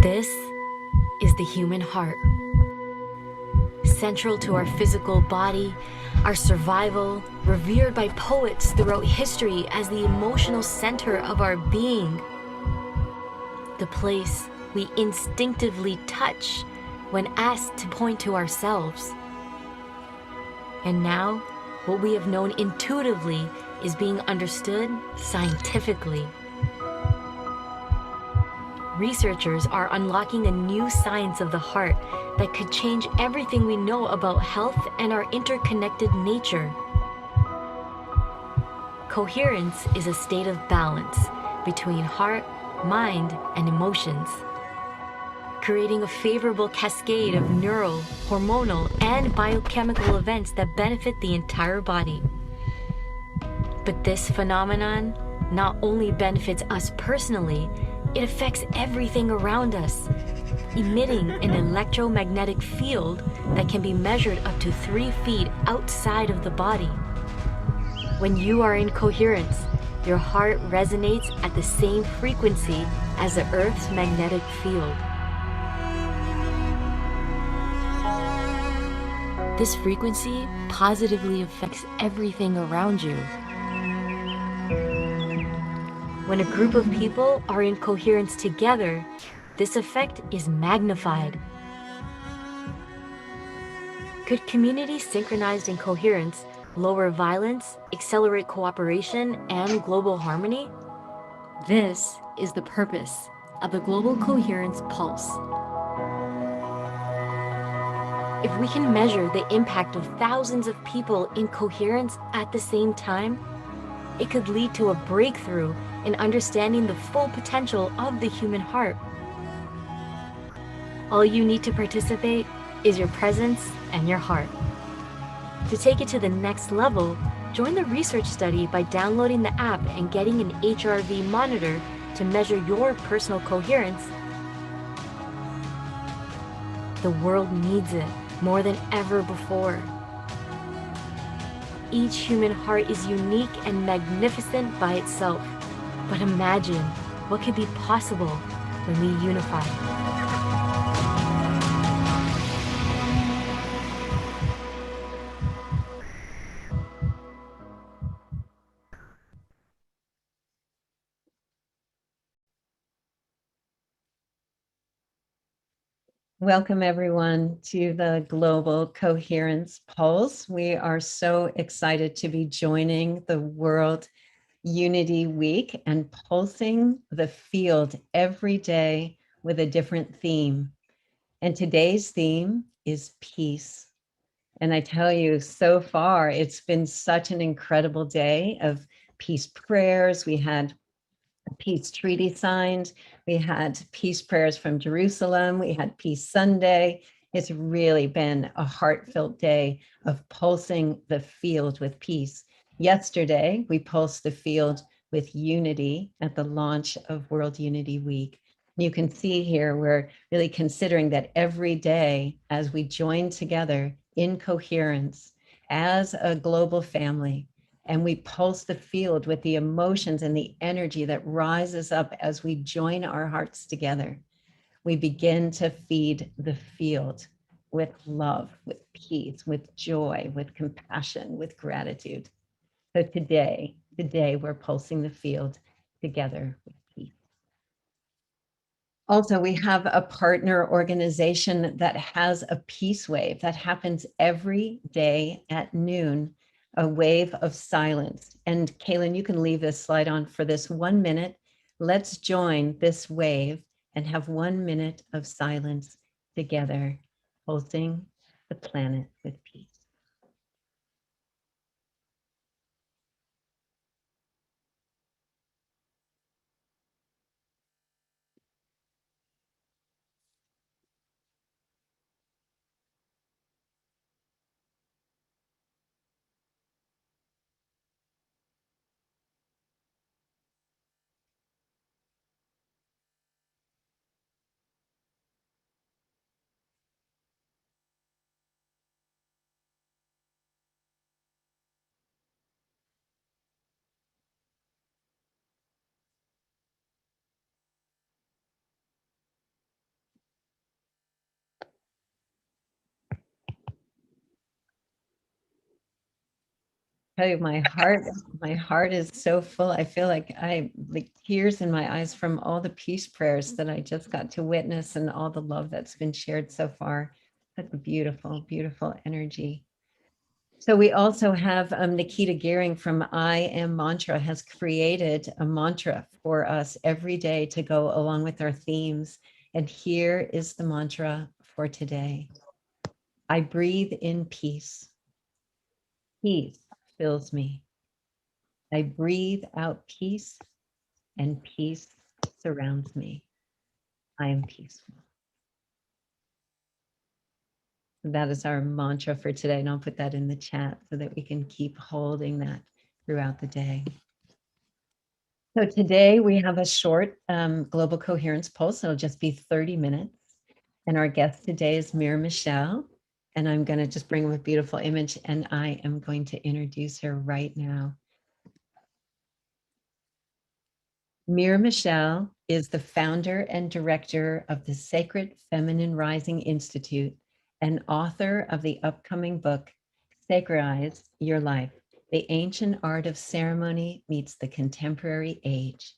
This is the human heart. Central to our physical body, our survival, revered by poets throughout history as the emotional center of our being. The place we instinctively touch when asked to point to ourselves. And now, what we have known intuitively is being understood scientifically. Researchers are unlocking a new science of the heart that could change everything we know about health and our interconnected nature. Coherence is a state of balance between heart, mind, and emotions, creating a favorable cascade of neural, hormonal, and biochemical events that benefit the entire body. But this phenomenon not only benefits us personally, it affects everything around us, emitting an electromagnetic field that can be measured up to 3 feet outside of the body. When you are in coherence, your heart resonates at the same frequency as the Earth's magnetic field. This frequency positively affects everything around you. When a group of people are in coherence together, this effect is magnified. Could communities synchronized in coherence lower violence, accelerate cooperation, and global harmony? This is the purpose of the Global Coherence Pulse. If we can measure the impact of thousands of people in coherence at the same time, it could lead to a breakthrough in understanding the full potential of the human heart. All you need to participate is your presence and your heart. To take it to the next level, join the research study by downloading the app and getting an HRV monitor to measure your personal coherence. The world needs it more than ever before. Each human heart is unique and magnificent by itself. But imagine what could be possible when we unify. Welcome everyone to the Global Coherence Pulse. We are so excited to be joining the World Unity Week and pulsing the field every day with a different theme. And today's theme is peace. And I tell you, so far, it's been such an incredible day of peace prayers. We had a peace treaty signed. We had peace prayers from Jerusalem. We had Peace Sunday. It's really been a heartfelt day of pulsing the field with peace. Yesterday, we pulsed the field with unity at the launch of World Unity Week. You can see here, we're really considering that every day as we join together in coherence as a global family, and we pulse the field with the emotions and the energy that rises up as we join our hearts together. We begin to feed the field with love, with peace, with joy, with compassion, with gratitude. So today we're pulsing the field together with peace. Also, we have a partner organization that has a peace wave that happens every day at noon, a wave of silence. And Kaylin, you can leave this slide on for this 1 minute. Let's join this wave and have 1 minute of silence together, pulsing the planet with peace. tell you, my heart is so full. I feel like tears in my eyes from all the peace prayers that I just got to witness and all the love that's been shared so far. That's a beautiful, beautiful energy. So we also have Nikita Gearing from I Am Mantra has created a mantra for us every day to go along with our themes. And here is the mantra for today. I breathe in peace. Peace fills me. I breathe out peace and peace surrounds me. I am peaceful. That is our mantra for today. And I'll put that in the chat so that we can keep holding that throughout the day. So today we have a short global coherence pulse. It'll just be 30 minutes. And our guest today is MiraMichelle. And I'm going to just bring up a beautiful image and I am going to introduce her right now. MiraMichelle is the founder and director of the Sacred Feminine Rising Institute and author of the upcoming book, Sacralize Your Life, The Ancient Art of Ceremony Meets the Contemporary Age.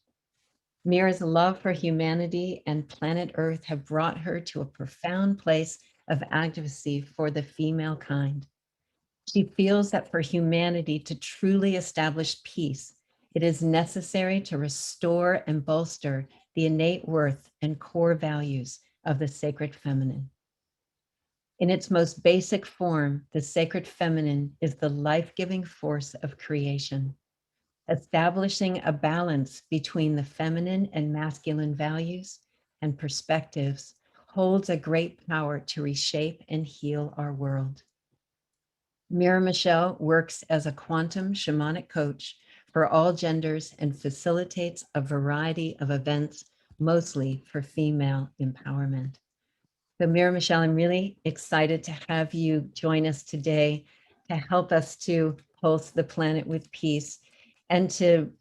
Mira's love for humanity and planet Earth have brought her to a profound place of advocacy for the female kind. She feels that for humanity to truly establish peace, it is necessary to restore and bolster the innate worth and core values of the sacred feminine. In its most basic form, the sacred feminine is the life-giving force of creation. Establishing a balance between the feminine and masculine values and perspectives holds a great power to reshape and heal our world. MiraMichelle works as a quantum shamanic coach for all genders and facilitates a variety of events, mostly for female empowerment. So MiraMichelle, I'm really excited to have you join us today to help us to pulse the planet with peace and to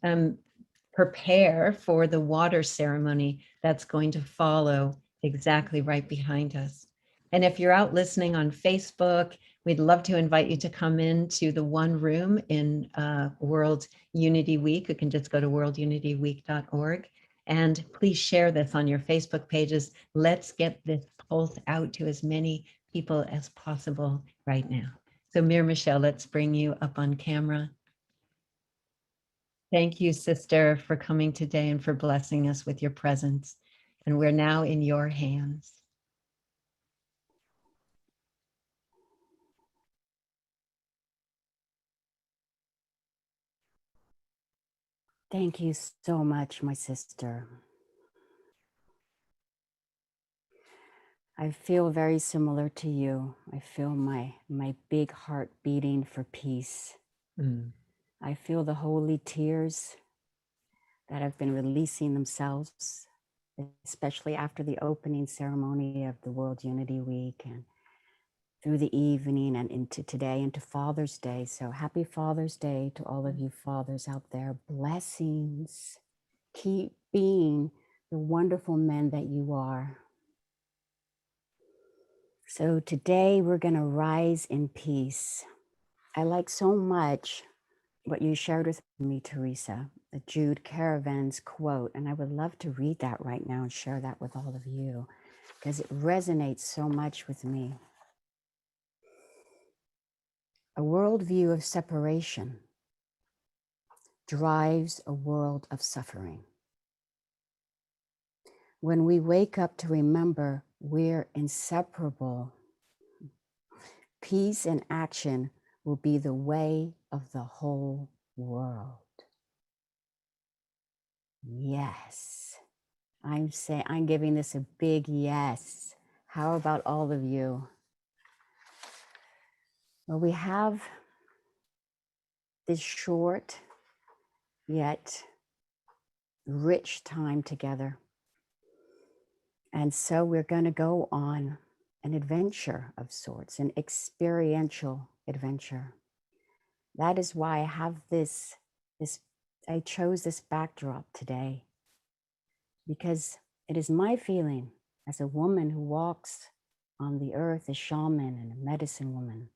prepare for the water ceremony that's going to follow exactly right behind us. And if you're out listening on Facebook, we'd love to invite you to come into the one room in World Unity Week. You can just go to worldunityweek.org. And please share this on your Facebook pages. Let's get this pulse out to as many people as possible right now. So MiraMichelle, let's bring you up on camera. Thank you, sister, for coming today and for blessing us with your presence. And we're now in your hands. Thank you so much, my sister. I feel very similar to you. I feel my big heart beating for peace. I feel the holy tears that have been releasing themselves, especially after the opening ceremony of the World Unity Week and through the evening and into today, into Father's Day. So happy Father's Day to all of you fathers out there. Blessings. Keep being the wonderful men that you are. So today we're going to rise in peace. I like so much what you shared with me, Teresa, the Jude Caravan's quote, and I would love to read that right now and share that with all of you because it resonates so much with me. A worldview of separation drives a world of suffering. When we wake up to remember we're inseparable, peace in action will be the way of the whole world. Yes. I'm giving this a big yes. How about all of you? Well, we have this short yet rich time together. And so we're going to go on an adventure of sorts, an experiential adventure. That is why I have I chose this backdrop today, because it is my feeling as a woman who walks on the earth as shaman and a medicine woman,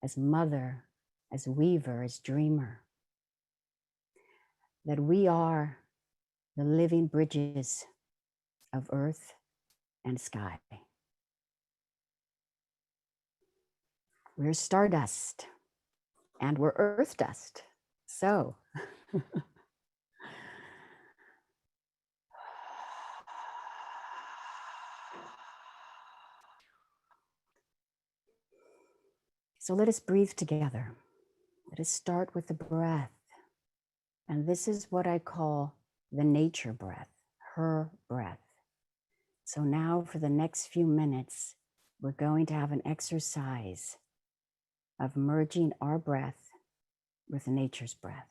as mother, as weaver, as dreamer, that we are the living bridges of earth and sky. We're stardust and we're earth dust. So, let us breathe together. Let us start with the breath. And this is what I call the nature breath, her breath. So now for the next few minutes, we're going to have an exercise of merging our breath with nature's breath.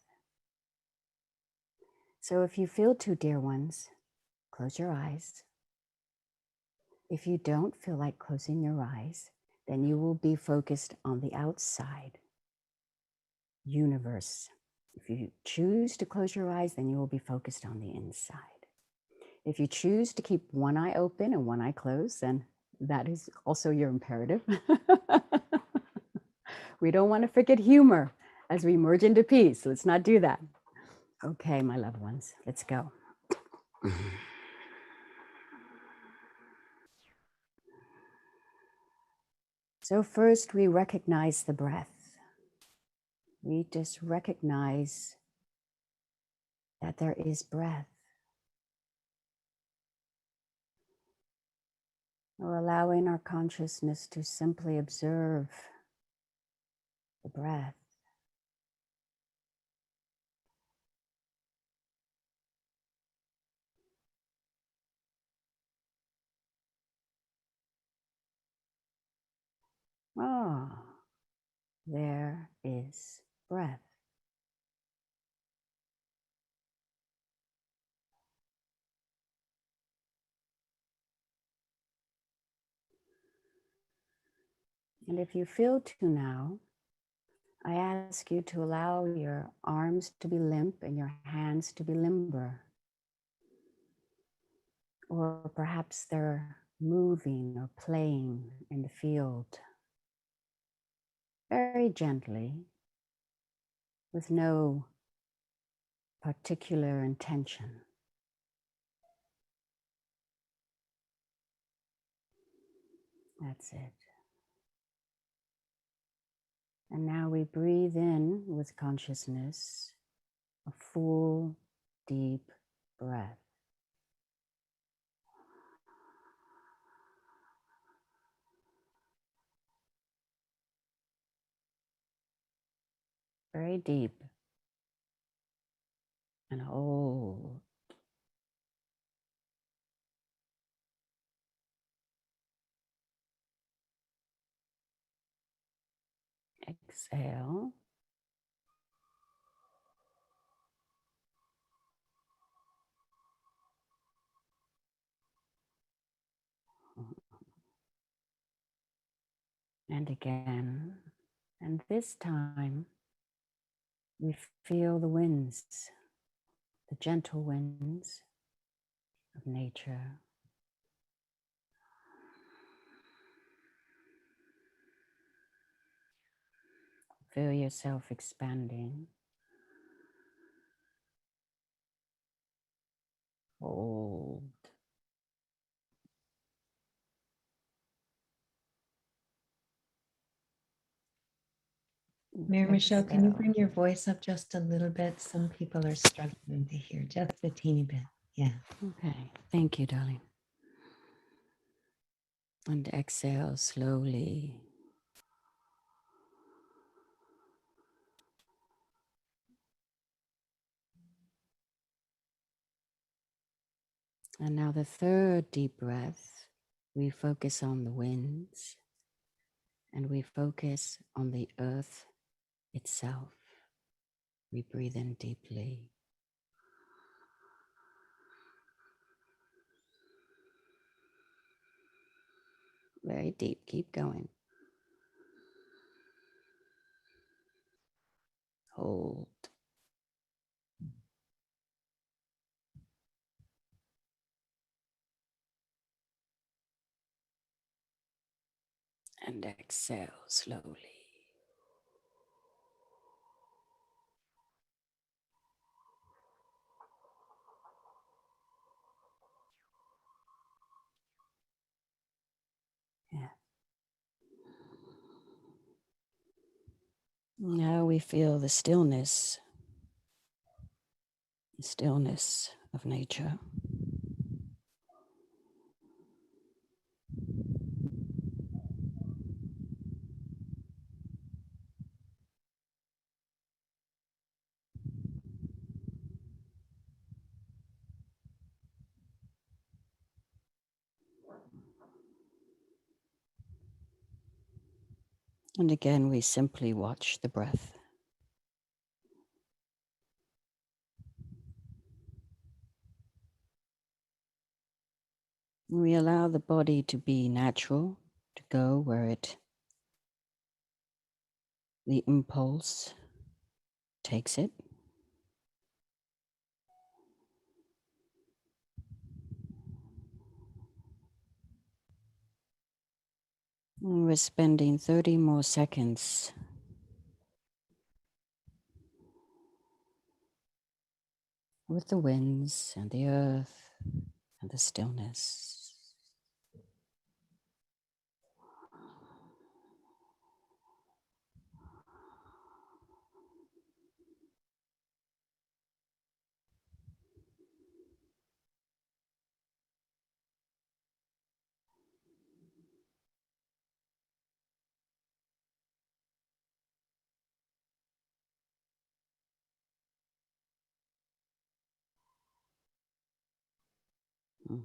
So if you feel to, dear ones, close your eyes. If you don't feel like closing your eyes, then you will be focused on the outside universe. If you choose to close your eyes, then you will be focused on the inside. If you choose to keep one eye open and one eye closed, then that is also your imperative. We don't want to forget humor as we merge into peace. Let's not do that. Okay, my loved ones, let's go. So first we recognize the breath. We just recognize that there is breath. We're allowing our consciousness to simply observe the breath. Ah, there is breath. And if you feel to now, I ask you to allow your arms to be limp and your hands to be limber. Or perhaps they're moving or playing in the field. Very gently, with no particular intention. That's it. And now we breathe in with consciousness, a full, deep breath. Very deep. And hold. Exhale. And again. And this time, we feel the winds, the gentle winds of nature. Feel yourself expanding. Hold. MiraMichelle, can you bring your voice up just a little bit? Some people are struggling to hear just a teeny bit. Yeah. Okay. Thank you, darling. And exhale slowly. And now the third deep breath, we focus on the winds and we focus on the earth itself. We breathe in deeply. Very deep. Keep going. Hold. And exhale slowly. Now we feel the stillness of nature. And again, we simply watch the breath. We allow the body to be natural, to go where the impulse takes it. And we're spending 30 more seconds with the winds and the earth and the stillness. Mm.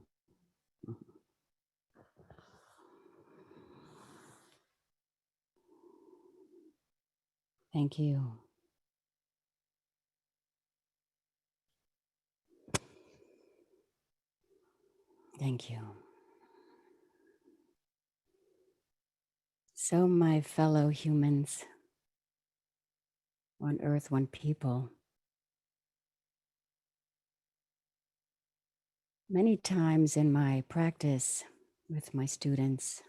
Thank you. Thank you. So, my fellow humans, one earth, one people, many times in my practice with my students,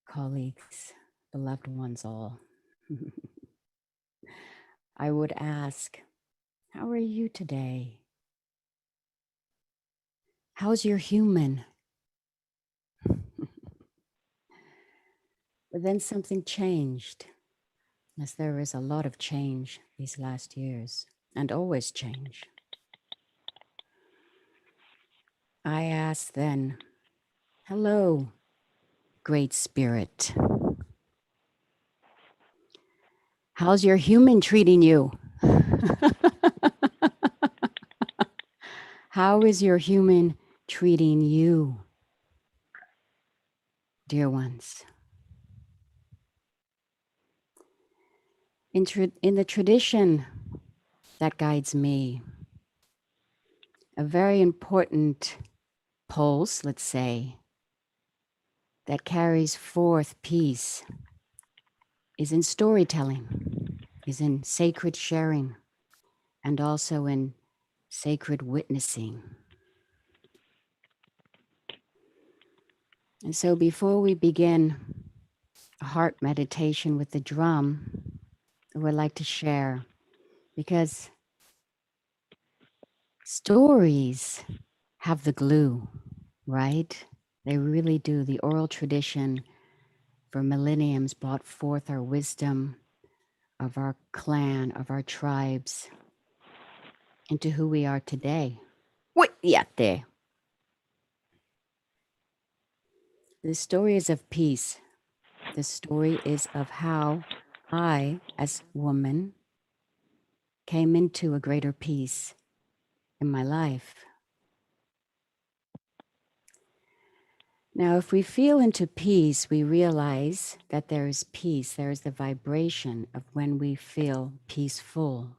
colleagues, beloved ones all, I would ask, how are you today? How's your human? But then something changed, as there is a lot of change these last years, and always change. I asked then, hello, Great Spirit. How's your human treating you? How is your human treating you, dear ones? In the tradition that guides me, a very important pulse, let's say, that carries forth peace is in storytelling, is in sacred sharing, and also in sacred witnessing. And so before we begin a heart meditation with the drum, I would like to share, because stories have the glue, right? They really do. The oral tradition for millenniums brought forth our wisdom of our clan, of our tribes, into who we are today. Wait, yeah, there. The story is of peace. The story is of how I, as woman, came into a greater peace in my life. Now, if we feel into peace, we realize that there is peace. There is the vibration of when we feel peaceful,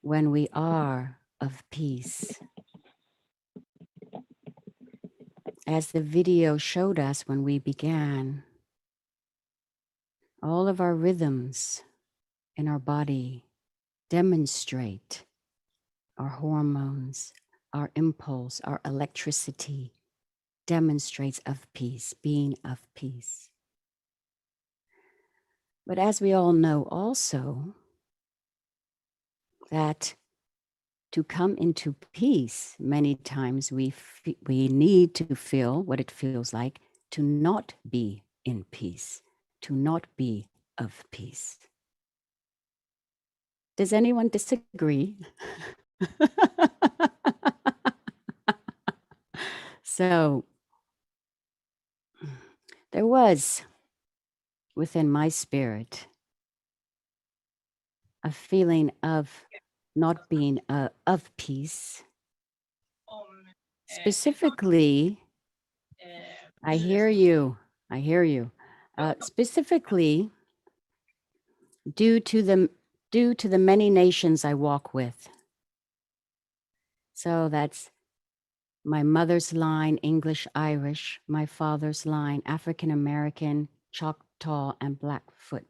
when we are of peace. As the video showed us when we began, all of our rhythms in our body demonstrate our hormones, our impulse, our electricity demonstrates of peace, being of peace. But as we all know also, that to come into peace, many times we need to feel what it feels like to not be in peace, to not be of peace. Does anyone disagree? So there was within my spirit a feeling of not being of peace. Specifically, I hear you. Specifically, due to the many nations I walk with. So that's my mother's line, English, Irish, my father's line, African American, Choctaw, and Blackfoot.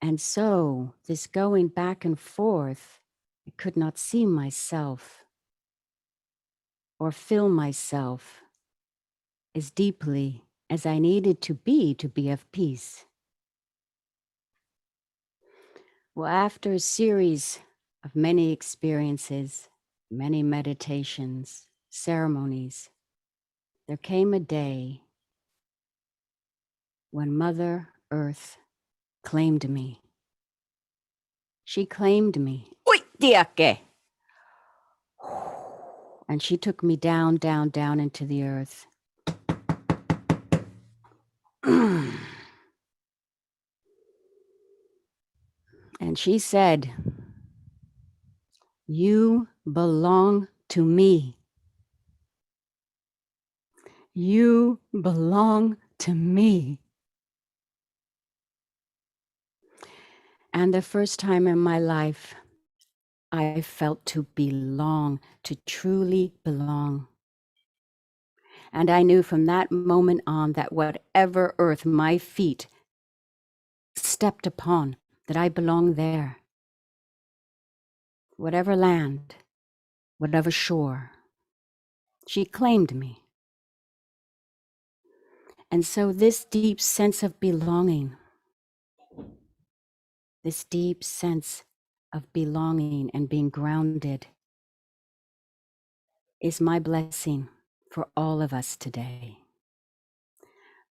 And so this going back and forth, I could not see myself or feel myself as deeply as I needed to be of peace. Well, after a series of many experiences, many meditations, ceremonies, there came a day when Mother Earth claimed me. She claimed me. Ui, diake! And she took me down, down, down into the earth. And she said, "You belong to me. You belong to me." And the first time in my life, I felt to belong, to truly belong. And I knew from that moment on that whatever earth my feet stepped upon, that I belonged there. Whatever land, whatever shore, she claimed me. And so this deep sense of belonging, this deep sense of belonging and being grounded is my blessing for all of us today.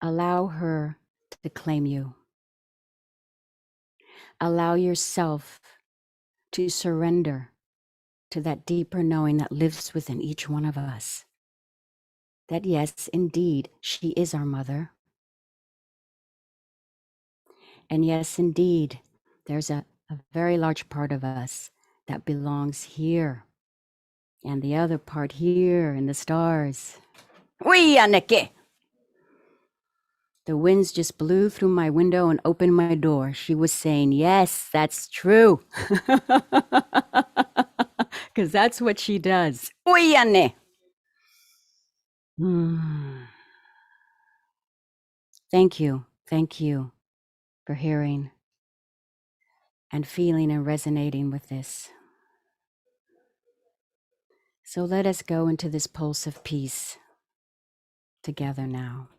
Allow her to claim you. Allow yourself to surrender to that deeper knowing that lives within each one of us. That yes, indeed, she is our mother. And yes, indeed, there's a very large part of us that belongs here. And the other part here in the stars. Wee, Anneke! The winds just blew through my window and opened my door. She was saying, yes, that's true. Because that's what she does. Wee, Anne! Thank you for hearing and feeling and resonating with this. So let us go into this pulse of peace together now.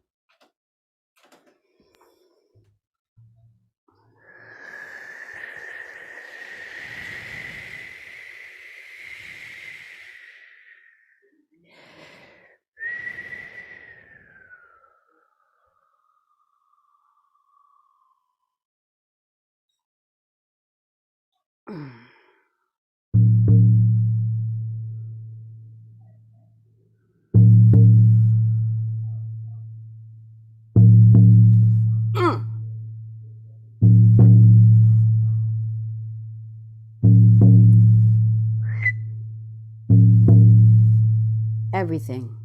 Everything.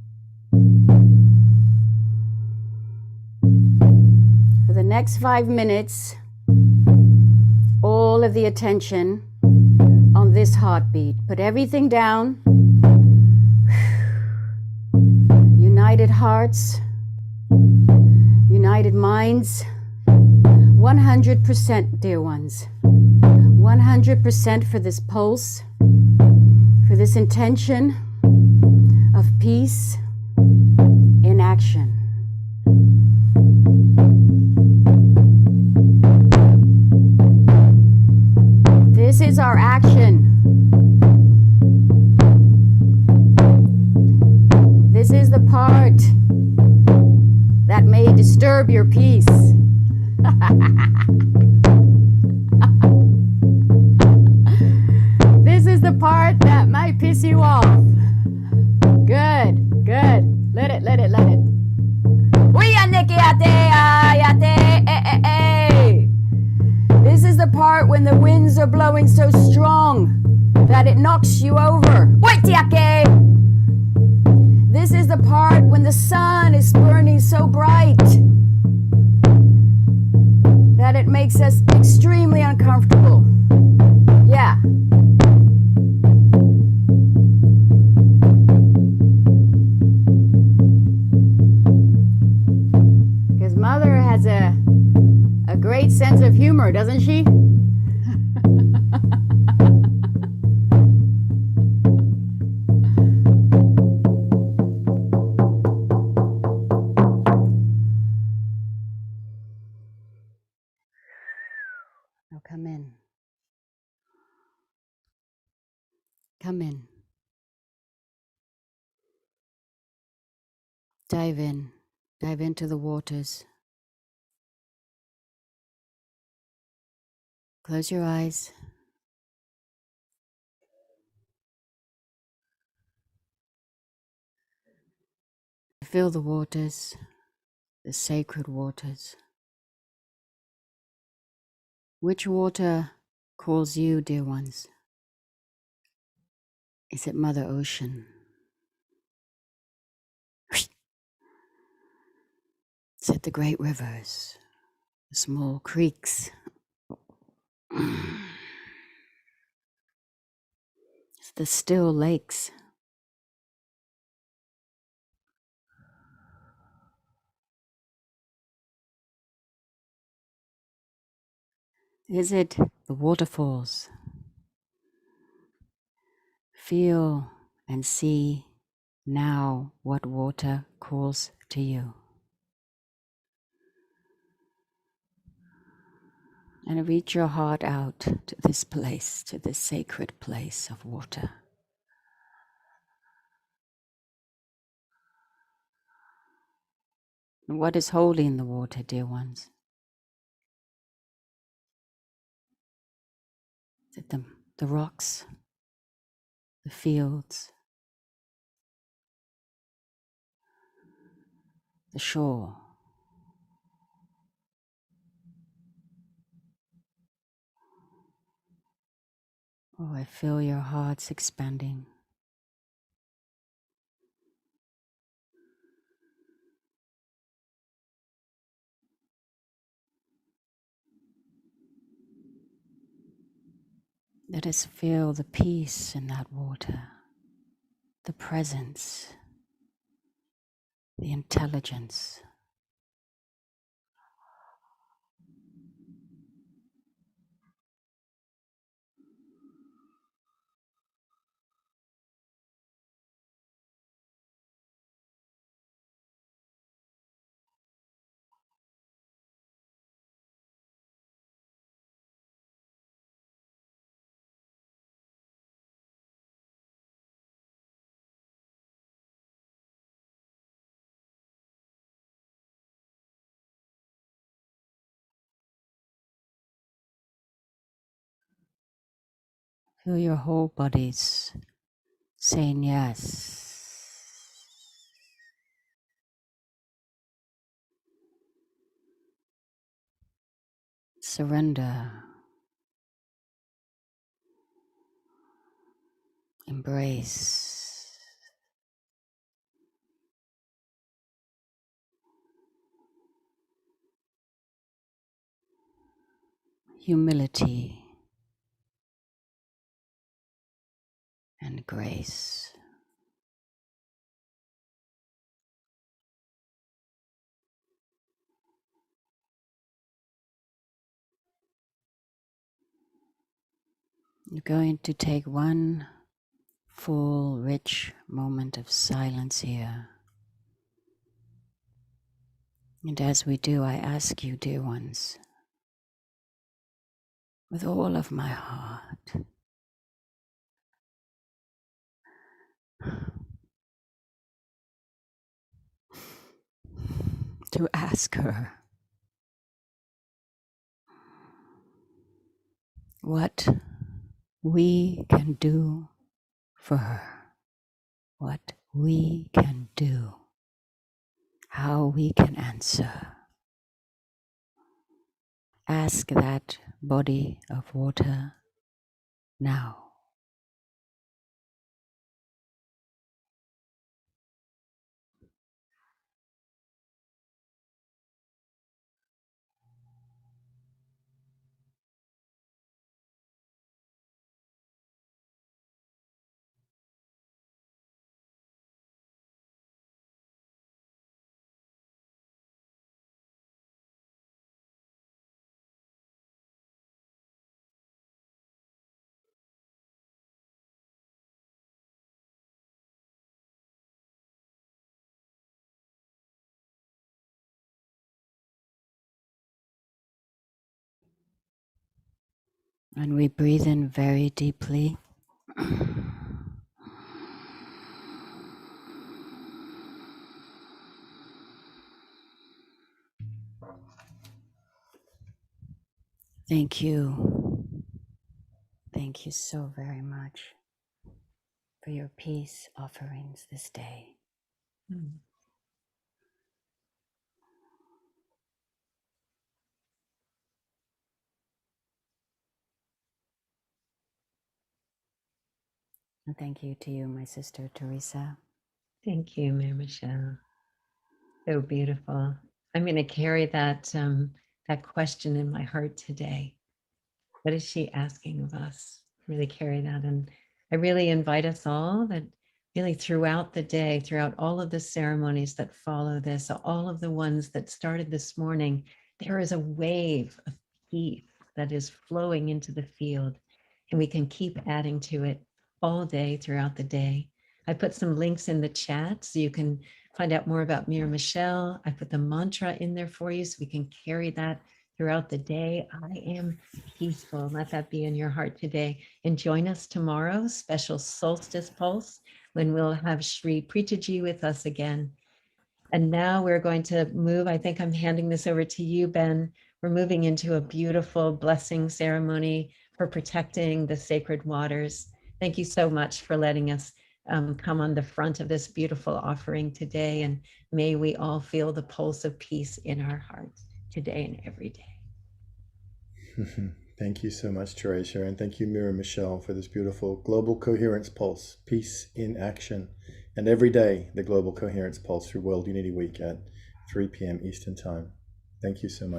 For the next 5 minutes, all of the attention on this heartbeat. Put everything down. United hearts, united minds. 100%, dear ones. 100% for this pulse, for this intention of peace in action. This is our action. This is the part that may disturb your peace. This is the part that might piss you off. Good, good. Let it. This is the part when the winds are blowing so strong that it knocks you over. This is the part when the sun is burning so bright that it makes us extremely uncomfortable. Yeah. Because Mother has a great sense of humor, doesn't she? Now come in. Come in. Dive in. Dive into the waters. Close your eyes. Feel the waters, the sacred waters. Which water calls you, dear ones? Is it Mother Ocean? Is it the great rivers, the small creeks? It's the still lakes. Is it the waterfalls? Feel and see now what water calls to you. And reach your heart out to this place, to this sacred place of water. And what is holy in the water, dear ones? Is it the rocks, the fields, the shore? Oh, I feel your hearts expanding. Let us feel the peace in that water, the presence, the intelligence. Feel your whole bodies saying yes. Surrender. Embrace. Humility and grace. You're going to take one full, rich moment of silence here. And as we do, I ask you, dear ones, with all of my heart, to ask her what we can do for her, what we can do, how we can answer. Ask that body of water now. And we breathe in very deeply. Thank you. Thank you so very much for your peace offerings this day. Mm. And thank you to you, my sister Teresa. Thank you, MiraMichelle. So beautiful. I'm going to carry that question in my heart today. What is she asking of us? Really carry that. And I really invite us all that really throughout the day, throughout all of the ceremonies that follow this, all of the ones that started this morning, there is a wave of peace that is flowing into the field. And we can keep adding to it all day throughout the day. I put some links in the chat so you can find out more about MiraMichelle. I put the mantra in there for you so we can carry that throughout the day. I am peaceful. Let that be in your heart today. And join us tomorrow, special solstice pulse, when we'll have Sri Preetaji with us again. And now we're going to move. I think I'm handing this over to you, Ben. We're moving into a beautiful blessing ceremony for protecting the sacred waters. Thank you so much for letting us come on the front of this beautiful offering today. And may we all feel the pulse of peace in our hearts today and every day. Thank you so much, Teresa, and thank you, MiraMichelle, for this beautiful Global Coherence Pulse, Peace in Action. And every day, the Global Coherence Pulse through World Unity Week at 3 p.m. Eastern Time. Thank you so much.